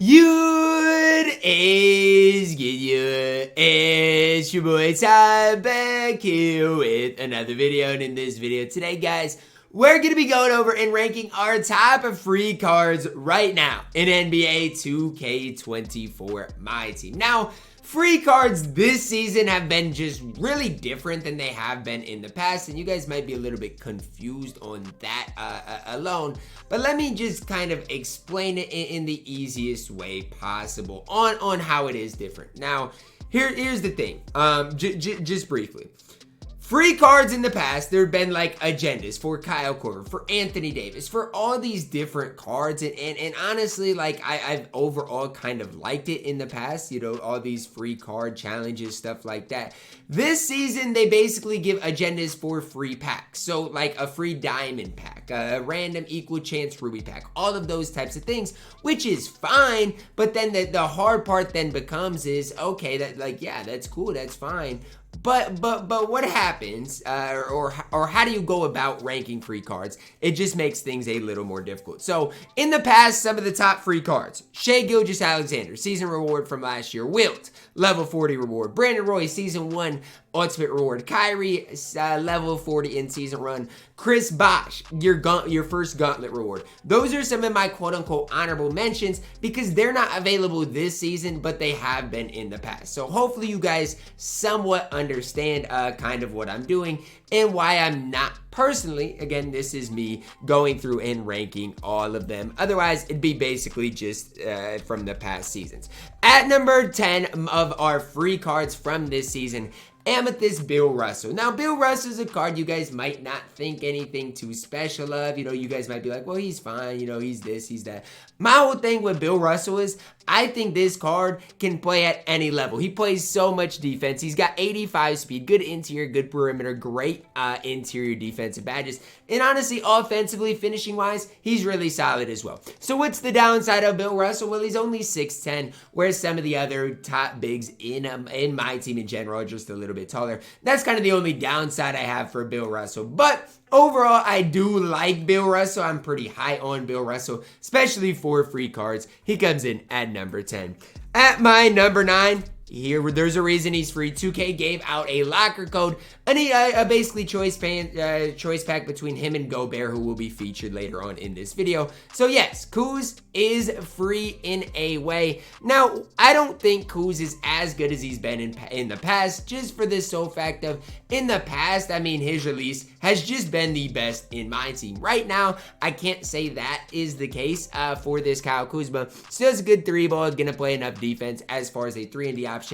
Good is good, you. It's your boy Ty back here with another video, and in this video today, guys, we're gonna be going over and ranking our top of free cards right now in NBA 2K24 MyTEAM. Now, free cards this season have been just really different than they have been in the past, and you guys might be a little bit confused on that alone, but let me just kind of explain it in the easiest way possible on how it is different. Now, here's the thing, just briefly. Free cards in the past, there have been like agendas for Kyle Korver, for Anthony Davis, for all these different cards. And honestly, like I've overall kind of liked it in the past, you know, all these free card challenges, stuff like that. This season, they basically give agendas for free packs. So like a free diamond pack, a random equal chance ruby pack, all of those types of things, which is fine. But then the hard part then becomes is, okay, that like, yeah, that's cool, that's fine. But what happens, or how do you go about ranking free cards? It just makes things a little more difficult. So in the past, some of the top free cards: Shai Gilgeous-Alexander, season reward from last year; Wilt, level 40 reward; Brandon Roy, season 1 ultimate reward; Kyrie, level 40 in season run; Chris Bosh, your first gauntlet reward. Those are some of my quote-unquote honorable mentions because they're not available this season, but they have been in the past. So hopefully you guys somewhat understand kind of what I'm doing and why I'm not personally, again, this is me going through and ranking all of them. Otherwise, it'd be basically just from the past seasons. At number 10 of our free cards from this season, Amethyst Bill Russell. Now, Bill Russell is a card you guys might not think anything too special of. You know, you guys might be like, well, he's fine. You know, he's this, he's that. My whole thing with Bill Russell is I think this card can play at any level. He plays so much defense. He's got 85 speed, good interior, good perimeter, great interior defensive badges. And honestly, offensively, finishing-wise, he's really solid as well. So what's the downside of Bill Russell? Well, he's only 6'10", whereas some of the other top bigs in my team in general are just a little bit taller. That's kind of the only downside I have for Bill Russell. But overall, I do like Bill Russell. I'm pretty high on Bill Russell, especially for free cards. He comes in at number 10. At my number 9, here, there's a reason he's free. 2K gave out a locker code, a basically choice pack between him and Gobert, who will be featured later on in this video. So yes, Kuz is free in a way. Now, I don't think Kuz is as good as he's been in the past, just for this sole fact of, in the past, I mean, his release has just been the best in my team. Right now, I can't say that is the case for this Kyle Kuzma. Still has a good 3-ball, gonna play enough defense as far as a 3-and-D option.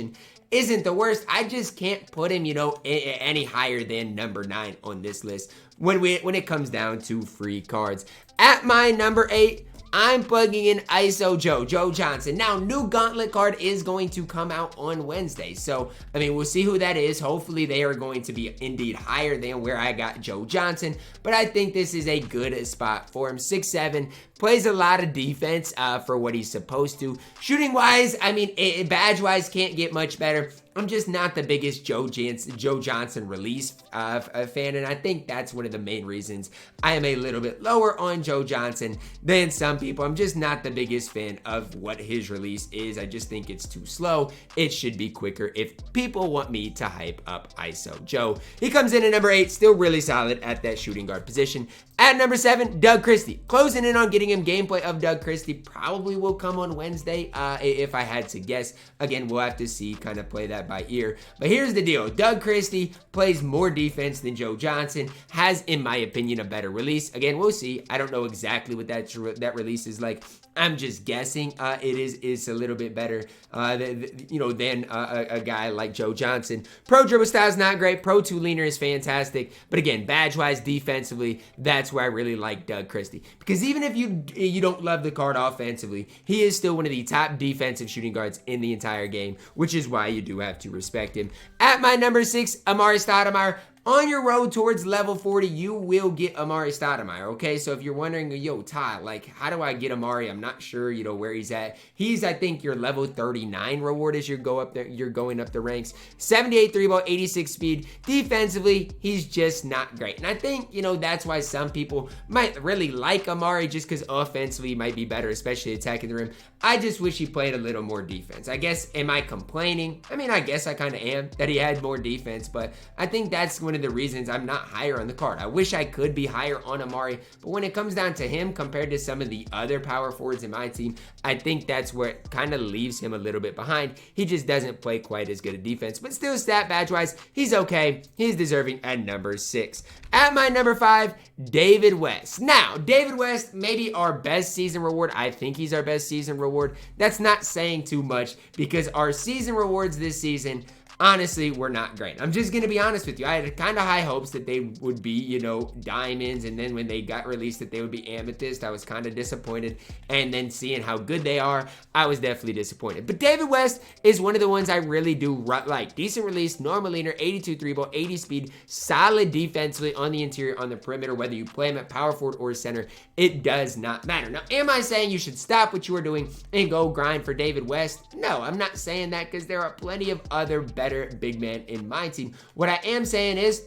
Isn't the worst. I just can't put him, you know, any higher than number 9 on this list when it comes down to free cards. At my number 8, I'm plugging in ISO Joe Johnson. Now, new gauntlet card is going to come out on Wednesday. So, I mean, we'll see who that is. Hopefully, they are going to be indeed higher than where I got Joe Johnson. But I think this is a good spot for him. 6'7", plays a lot of defense for what he's supposed to. Shooting-wise, I mean, badge-wise, can't get much better. I'm just not the biggest Joe Johnson release fan, and I think that's one of the main reasons I am a little bit lower on Joe Johnson than some people. I'm just not the biggest fan of what his release is. I just think it's too slow. It should be quicker if people want me to hype up ISO Joe. He comes in at number 8, still really solid at that shooting guard position. At number 7, Doug Christie. Closing in on getting him gameplay of Doug Christie. Probably will come on Wednesday if I had to guess. Again, we'll have to see, kind of play that by ear. But here's the deal. Doug Christie plays more defense than Joe Johnson. Has, in my opinion, a better release. Again, we'll see. I don't know exactly what that release is like. I'm just guessing it is a little bit better than a guy like Joe Johnson. Pro dribble style is not great. Pro 2 leaner is fantastic. But again, badge-wise, defensively, that's where I really like Doug Christie. Because even if you don't love the card offensively, he is still one of the top defensive shooting guards in the entire game, which is why you do have to respect him. At my number 6, Amari Stoudemire. on your road towards level 40, you will get Amari Stoudemire, okay? So if you're wondering, yo, Ty, like, how do I get Amari? I'm not sure, you know, where he's at. He's, I think, your level 39 reward as you go up there. You're going up the ranks. 78 3 ball, 86 speed. Defensively, he's just not great. And I think, you know, that's why some people might really like Amari, just because offensively he might be better, especially attacking the rim. I just wish he played a little more defense. I guess, am I complaining? I mean, I guess I kind of am that he had more defense, but I think that's one of the reasons I'm not higher on the card. I wish I could be higher on Amari, but when it comes down to him compared to some of the other power forwards in my team, I think that's where it kind of leaves him a little bit behind. He just doesn't play quite as good a defense, but still stat badge wise, he's okay. He's deserving at number 6. At my number 5, David West. Now, David West, maybe our best season reward. I think he's our best season reward. That's not saying too much because our season rewards this season, honestly, were not great. I'm just going to be honest with you. I had kind of high hopes that they would be, you know, diamonds. And then when they got released that they would be amethyst, I was kind of disappointed. And then seeing how good they are, I was definitely disappointed. But David West is one of the ones I really do like. Decent release, normal leaner, 82 3 ball, 80 speed, solid defensively on the interior, on the perimeter, whether you play him at power forward or center, it does not matter. Now, am I saying you should stop what you are doing and go grind for David West? No, I'm not saying that because there are plenty of other better big man in my team. What I am saying is,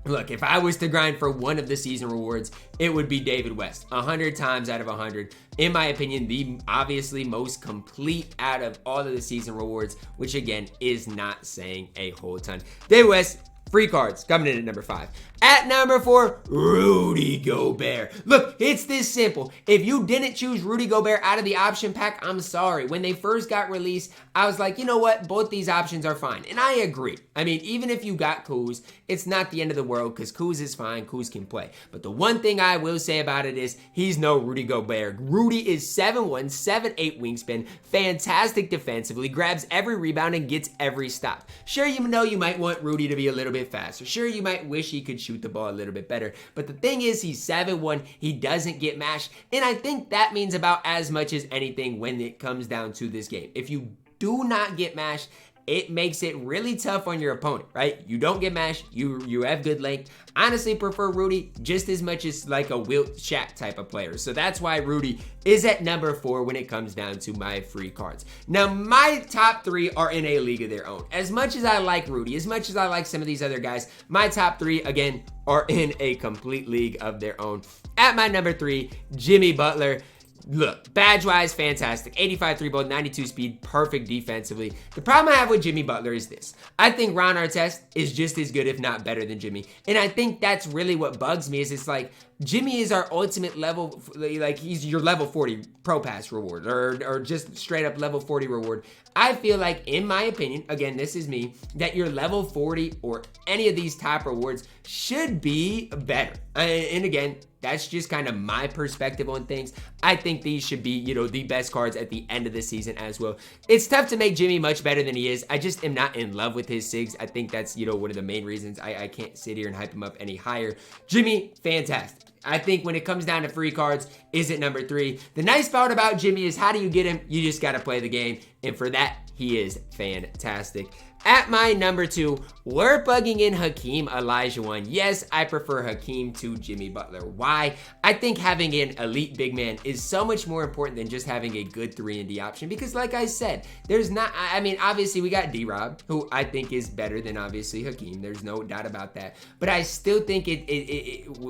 look, if I was to grind for one of the season rewards, it would be David West. 100 times out of 100. In my opinion, the obviously most complete out of all of the season rewards, which again is not saying a whole ton. David West, free cards coming in at number 5. At number 4, Rudy Gobert. Look, it's this simple. If you didn't choose Rudy Gobert out of the option pack, I'm sorry. When they first got released, I was like, you know what? Both these options are fine. And I agree. I mean, even if you got Kuz, it's not the end of the world because Kuz is fine. Kuz can play. But the one thing I will say about it is he's no Rudy Gobert. Rudy is 7'1", 7'8" wingspan, fantastic defensively, grabs every rebound and gets every stop. Sure, you know you might want Rudy to be a little bit faster. Sure, you might wish he could shoot the ball a little bit better. But the thing is, he's 7'1", he doesn't get mashed. And I think that means about as much as anything when it comes down to this game. If you do not get mashed, it makes it really tough on your opponent, right? You don't get mashed, you have good length. Honestly, prefer Rudy just as much as like a Wilt Shaq type of player. So that's why Rudy is at number 4 when it comes down to my free cards. Now, my top 3 are in a league of their own. As much as I like Rudy, as much as I like some of these other guys, my top 3, again, are in a complete league of their own. At my number 3, Jimmy Butler. Look, badge-wise, fantastic. 85 3 ball, 92 speed, perfect defensively. The problem I have with Jimmy Butler is this. I think Ron Artest is just as good, if not better than Jimmy. And I think that's really what bugs me is it's like, Jimmy is our ultimate level, like he's your level 40 pro pass reward or just straight up level 40 reward. I feel like, in my opinion, again, this is me, that your level 40 or any of these top rewards should be better. And again, that's just kind of my perspective on things. I think these should be, you know, the best cards at the end of the season as well. It's tough to make Jimmy much better than he is. I just am not in love with his SIGs. I think that's, you know, one of the main reasons I can't sit here and hype him up any higher. Jimmy, fantastic. I think when it comes down to free cards, is it number 3? The nice part about Jimmy is how do you get him? You just got to play the game. And for that, he is fantastic. At my number 2, we're bugging in Hakeem Olajuwon. Yes, I prefer Hakeem to Jimmy Butler. Why? I think having an elite big man is so much more important than just having a good 3-and-D option. Because like I said, there's not, I mean, obviously we got D-Rob, who I think is better than obviously Hakeem. There's no doubt about that. But I still think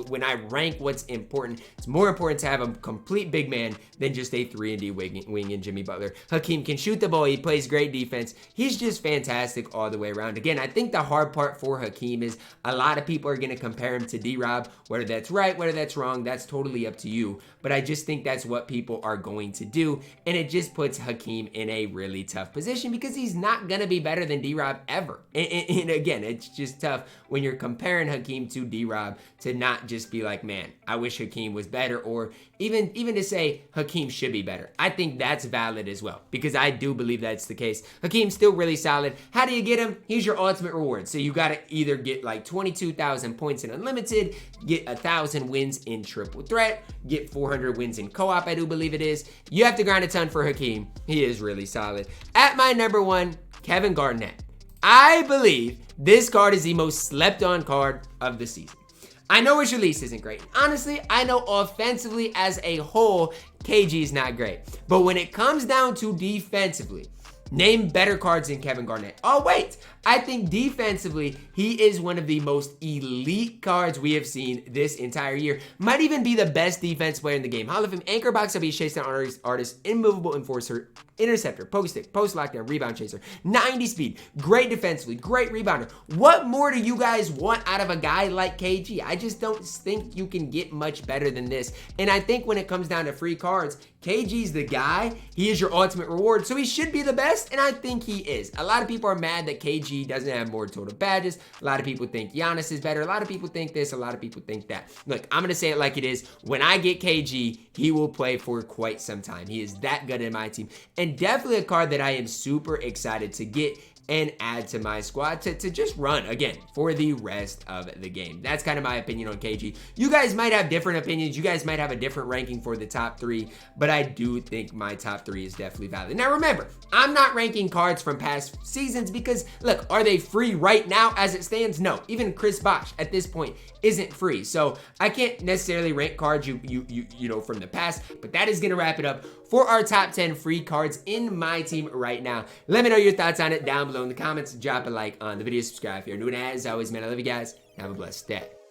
when I rank what's important, it's more important to have a complete big man than just a 3-and-D wing in Jimmy Butler. Hakeem can shoot the ball. He plays great defense. He's just fantastic all the way around. Again, I think the hard part for Hakeem is a lot of people are going to compare him to D-Rob. Whether that's right, whether that's wrong, that's totally up to you. But I just think that's what people are going to do. And it just puts Hakeem in a really tough position because he's not going to be better than D-Rob ever. And again, it's just tough when you're comparing Hakeem to D-Rob to not just be like, man, I wish Hakeem was better, or even to say Hakeem should be better. I think that's valid as well because I do believe that's the case. Hakeem's still really solid. How do you get him? He's your ultimate reward. So you got to either get like 22,000 points in Unlimited, get 1,000 wins in Triple Threat, get 400 wins in Co-op, I do believe it is. You have to grind a ton for Hakeem. He is really solid. At my number 1, Kevin Garnett. I believe this card is the most slept on card of the season. I know its release isn't great. Honestly, I know offensively as a whole, KG is not great. But when it comes down to defensively, name better cards than Kevin Garnett. Oh, wait. I think defensively, he is one of the most elite cards we have seen this entire year. Might even be the best defense player in the game. Hall of Fame, anchor box, WB, chase down artist, immovable enforcer, interceptor, post stick, post lockdown, rebound chaser, 90 speed, great defensively, great rebounder. What more do you guys want out of a guy like KG? I just don't think you can get much better than this. And I think when it comes down to free cards, KG's the guy. He is your ultimate reward, so he should be the best, and I think he is. A lot of people are mad that KG doesn't have more total badges. A lot of people think Giannis is better. A lot of people think this. A lot of people think that. Look, I'm going to say it like it is. When I get KG, he will play for quite some time. He is that good in my team, and definitely a card that I am super excited to get and add to my squad to just run again for the rest of the game. That's kind of my opinion on KG. You guys might have different opinions. You guys might have a different ranking for the top 3, but I do think my top 3 is definitely valid. Now remember, I'm not ranking cards from past seasons because look, are they free right now as it stands? No, even Chris Bosh at this point isn't free. So I can't necessarily rank cards you know from the past, but that is gonna wrap it up for our top 10 free cards in my team right now. Let me know your thoughts on it down below in the comments. Drop a like on the video, subscribe if you're new, and as always, man, I love you guys. Have a blessed day.